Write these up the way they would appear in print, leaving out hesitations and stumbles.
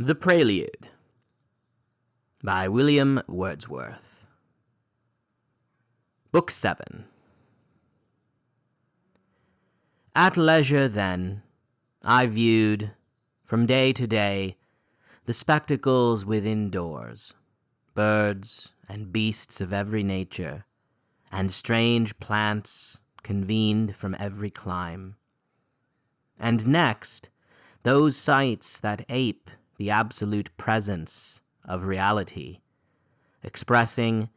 The Prelude by William Wordsworth. Book VII. At leisure, then, I viewed, from day to day, the spectacles within doors, birds and beasts of every nature, and strange plants convened from every clime. And next, those sights that ape the absolute presence of reality, expressing,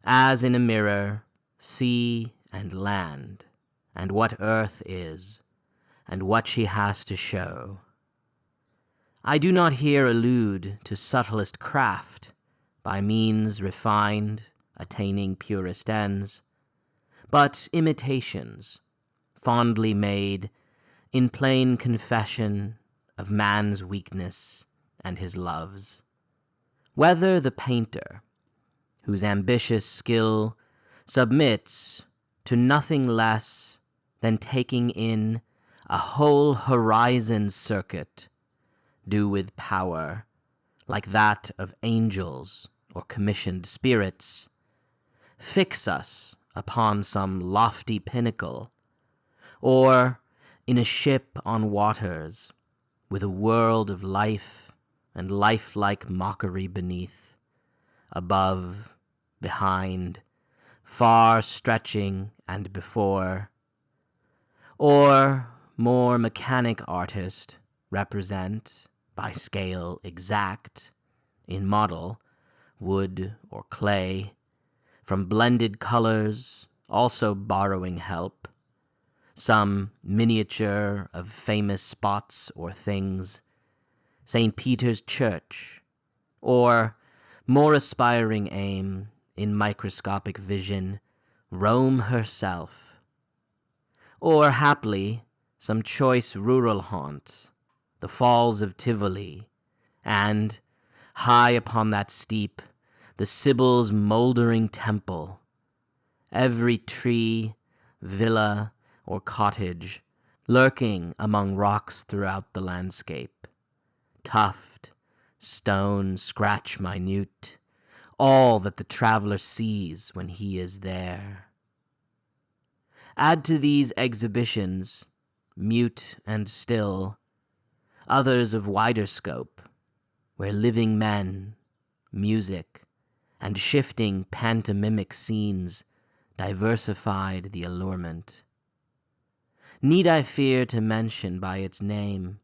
as in a mirror, sea and land, and what earth is, and what she has to show. I do not here allude to subtlest craft, by means refined, attaining purest ends, but imitations, fondly made, in plain confession of man's weakness and his loves. Whether the painter, whose ambitious skill submits to nothing less than taking in a whole horizon's circuit, do with power like that of angels or commissioned spirits, fix us upon some lofty pinnacle, or in a ship on waters, with a world of life and lifelike mockery beneath, above, behind, far stretching and before, or more mechanic artist represent, by scale exact, in model, wood or clay, from blended colors also borrowing help, some miniature of famous spots or things, St. Peter's Church, or, more aspiring aim, in microscopic vision, Rome herself, or haply some choice rural haunt, the Falls of Tivoli, and, high upon that steep, the Sibyl's mouldering temple, every tree, villa, or cottage lurking among rocks throughout the landscape, tuft, stone, scratch minute, all that the traveler sees when he is there. Add to these exhibitions, mute and still, others of wider scope, where living men, music, and shifting pantomimic scenes diversified the allurement. Need I fear to mention by its name,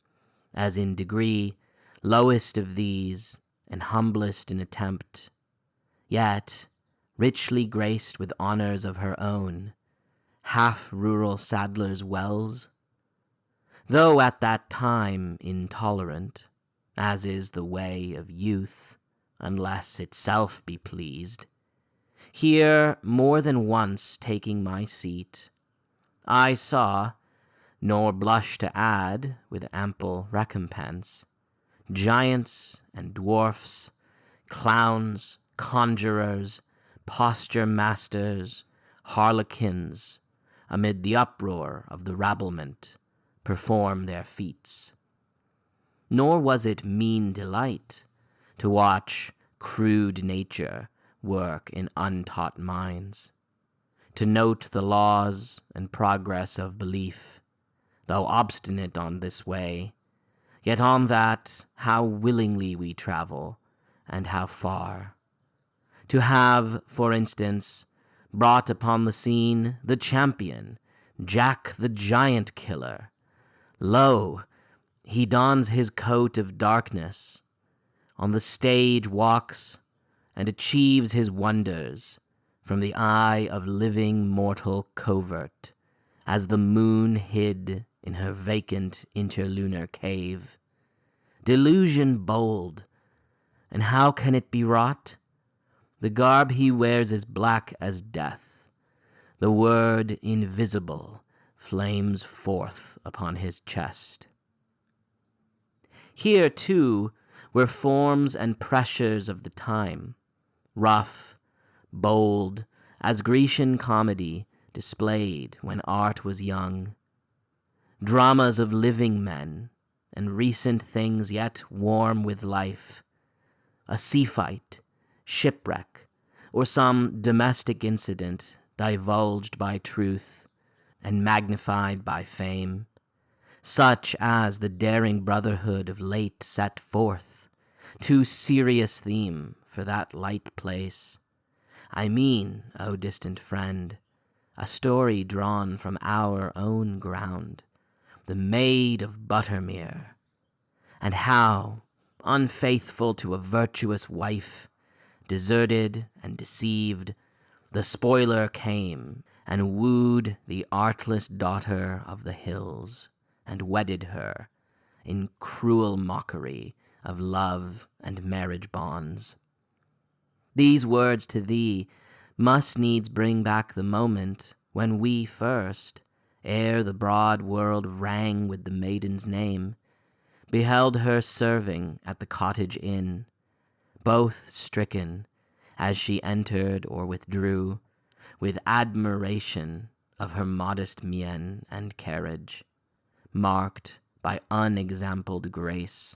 as in degree, lowest of these, and humblest in attempt, yet richly graced with honors of her own, half-rural Sadler's Wells? Though at that time intolerant, as is the way of youth, unless itself be pleased, here more than once taking my seat, I saw, nor blush to add with ample recompense, giants and dwarfs, clowns, conjurers, posture masters, harlequins, amid the uproar of the rabblement, perform their feats. Nor was it mean delight to watch crude nature work in untaught minds, to note the laws and progress of belief, though obstinate on this way, yet on that how willingly we travel, and how far. To have, for instance, brought upon the scene the champion, Jack the Giant Killer. Lo, he dons his coat of darkness, on the stage walks, and achieves his wonders from the eye of living mortal covert, as the moon hid in her vacant interlunar cave. Delusion bold, and how can it be wrought? The garb he wears is black as death. The word invisible flames forth upon his chest. Here, too, were forms and pressures of the time, rough, bold, as Grecian comedy displayed when art was young, dramas of living men, and recent things yet warm with life, a sea fight, shipwreck, or some domestic incident divulged by truth and magnified by fame, such as the daring brotherhood of late set forth, too serious theme for that light place. I mean, O distant friend, a story drawn from our own ground, the Maid of Buttermere, and how, unfaithful to a virtuous wife, deserted and deceived, the spoiler came and wooed the artless daughter of the hills, and wedded her in cruel mockery of love and marriage bonds. These words to thee must needs bring back the moment when we first, ere the broad world rang with the maiden's name, beheld her serving at the cottage inn, both stricken, as she entered or withdrew, with admiration of her modest mien and carriage, marked by unexampled grace.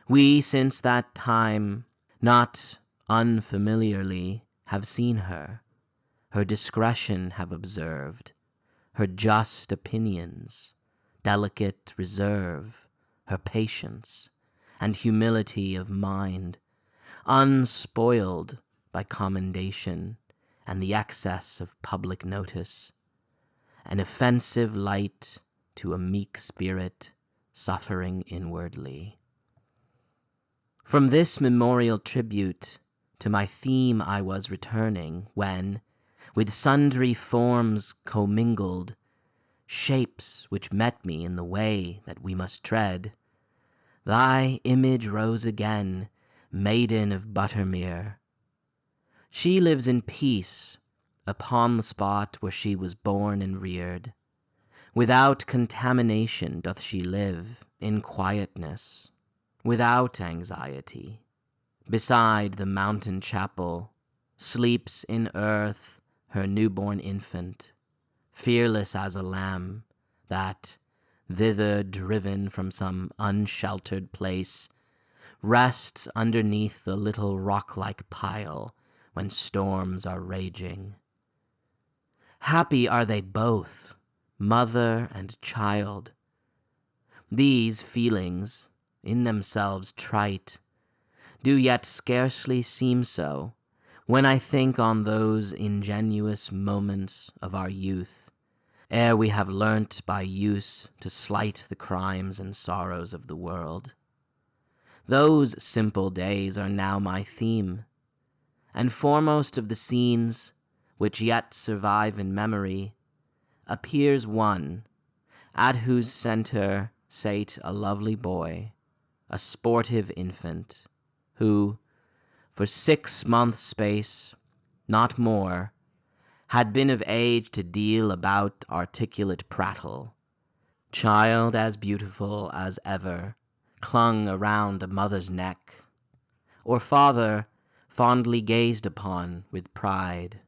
We since that time, not unfamiliarly, have seen her discretion have observed, her just opinions, delicate reserve, her patience, and humility of mind, unspoiled by commendation and the excess of public notice, an offensive light to a meek spirit suffering inwardly. From this memorial tribute to my theme I was returning, when, with sundry forms commingled, shapes which met me in the way that we must tread, thy image rose again, Maiden of Buttermere. She lives in peace upon the spot where she was born and reared. Without contamination doth she live, in quietness, without anxiety. Beside the mountain chapel sleeps in earth her newborn infant, fearless as a lamb, that, thither driven from some unsheltered place, rests underneath the little rock-like pile when storms are raging. Happy are they both, mother and child. These feelings, in themselves trite, do yet scarcely seem so when I think on those ingenuous moments of our youth, ere we have learnt by use to slight the crimes and sorrows of the world. Those simple days are now my theme, and foremost of the scenes which yet survive in memory appears one at whose centre sate a lovely boy, a sportive infant, who, for 6 months' space, not more, had been of age to deal about articulate prattle. Child as beautiful as ever clung around a mother's neck, or father fondly gazed upon with pride.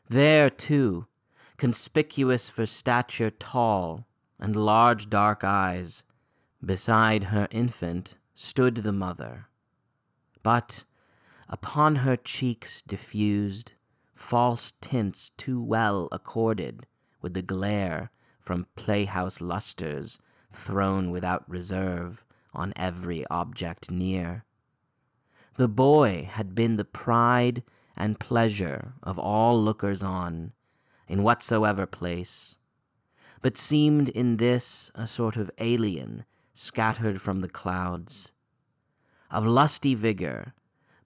There, too, conspicuous for stature tall and large dark eyes, beside her infant stood the mother. But upon her cheeks diffused false tints too well accorded with the glare from playhouse lustres thrown without reserve on every object near. The boy had been the pride and pleasure of all lookers on, in whatsoever place, but seemed in this a sort of alien scattered from the clouds. Of lusty vigor,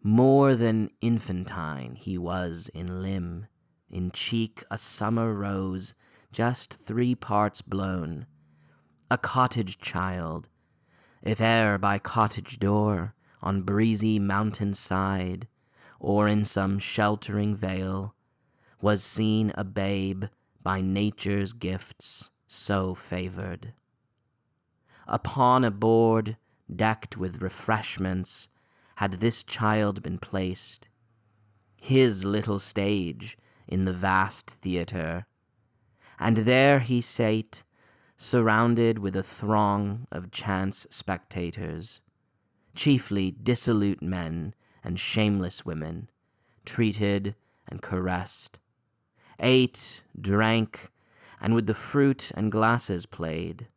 more than infantine he was in limb, in cheek a summer rose just 3 parts blown, a cottage child, if e'er by cottage door, on breezy mountain side, or in some sheltering vale, was seen a babe by nature's gifts so favored. Upon a board decked with refreshments had this child been placed, his little stage in the vast theatre, and there he sate, surrounded with a throng of chance spectators, chiefly dissolute men and shameless women, treated and caressed, ate, drank, and with the fruit and glasses played,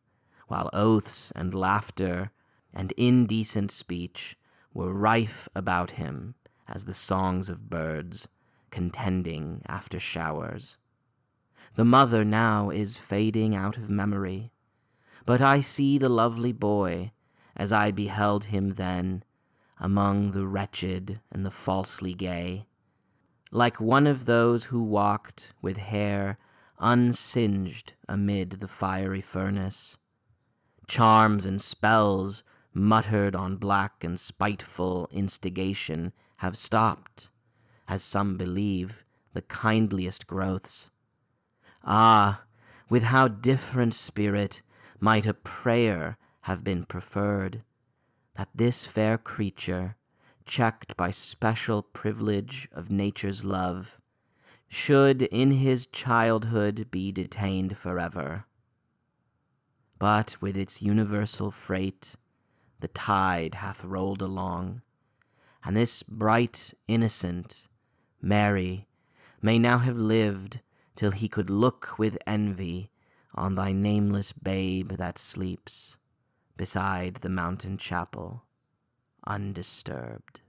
while oaths and laughter and indecent speech were rife about him as the songs of birds contending after showers. The mother now is fading out of memory, but I see the lovely boy as I beheld him then among the wretched and the falsely gay, like one of those who walked with hair unsinged amid the fiery furnace. Charms and spells muttered on black and spiteful instigation have stopped, as some believe, the kindliest growths. Ah, with how different spirit might a prayer have been preferred, that this fair creature, checked by special privilege of nature's love, should in his childhood be detained forever. But with its universal freight, the tide hath rolled along, and this bright innocent, Mary, may now have lived till he could look with envy on thy nameless babe that sleeps beside the mountain chapel, undisturbed.